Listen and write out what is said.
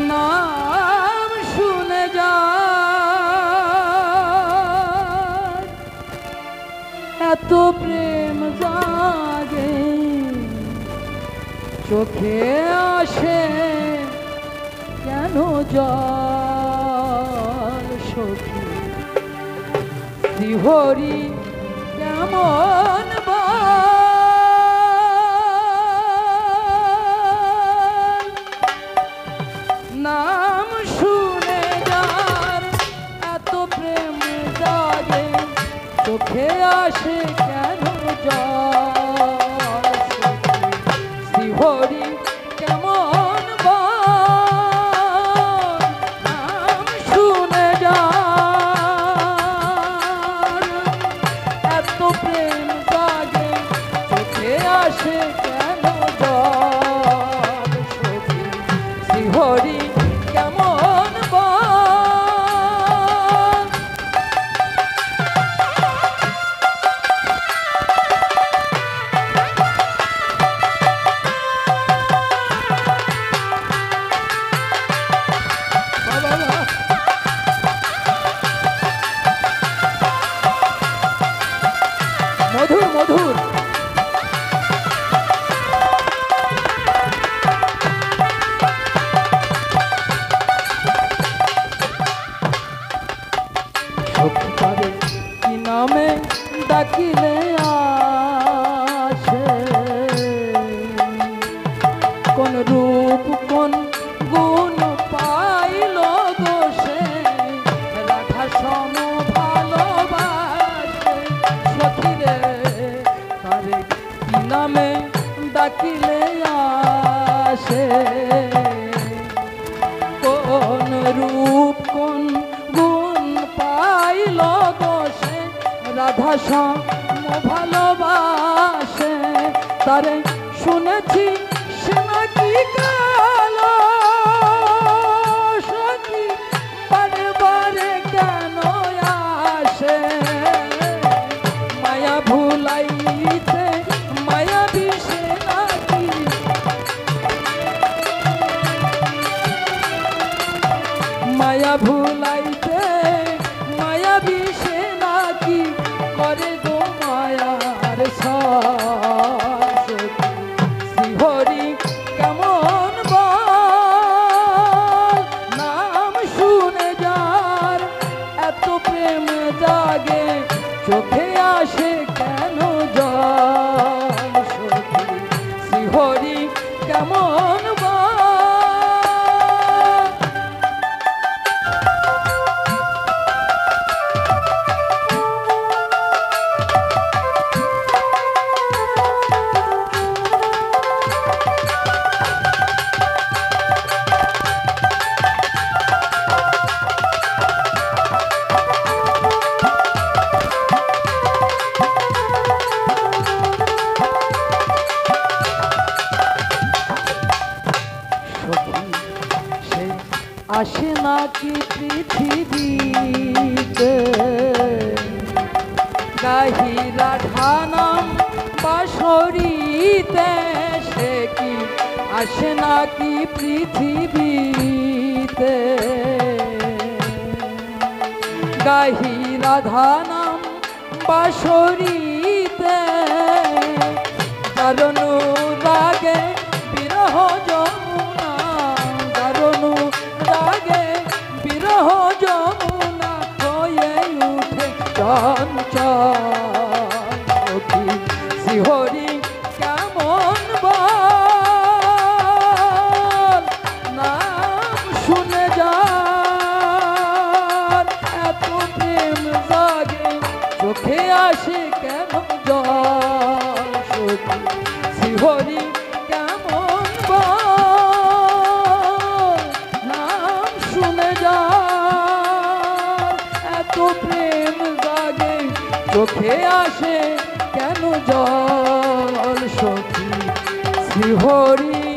নাম শুনে যা এত প্রেম জাগে চোখে আসে কেন জল সখী শ্রীহরি কেমন নাম শুনে যার এত প্রেম জাগে চোখে আসে কেন জল শ্রীহরি কেমন নাম শুনে যার এত প্রেম জাগে চোখে আসে কেন জল শ্রীহরি কেমন মধুর মধুর সত্যিকারে কি নামে ডাকিলে আসে কোন রূপ কোন গুণ পাইল দোষে রাধা সম ভালোবাসে সখীরে তারে কি নামে ডাকিলে আসে কোন রূপ কোন পাইল দোষে রাধা সম ভালোবাসে তারে শুনেছি সে নাকি কালো সখী বারে বারে কেন আসে মায়া ভুলাইতে মায়া বিষে নাকি মায়া ভুলাইতে মায়া বিষে নাকি করে দো মায়ার শ্রীহরি কেমন নাম শুনে যার এত প্রেম জাগে চোখে আসে কেন জল শ্রীহরি কেমন আসে নাকি পৃথিবীতে গাহি রাধা নাম বাঁশরীতে সে কি আসে নাকি পৃথিবীতে গাহি রাধা নাম বাঁশরীতে কারণ রাগে বিরহ যমুনা কারণ রাগে বিরহ যমুনা হয়ে উঠে চঞ্চল শ্রীহরি কেমন নাম শুনে যার এত প্রেম জাগে চোখে আসে কেন জল শ্রীহরি কেমন নাম শুনে যার এত প্রেম জাগে চোখে আসে কেন জল সখী শ্রীহরি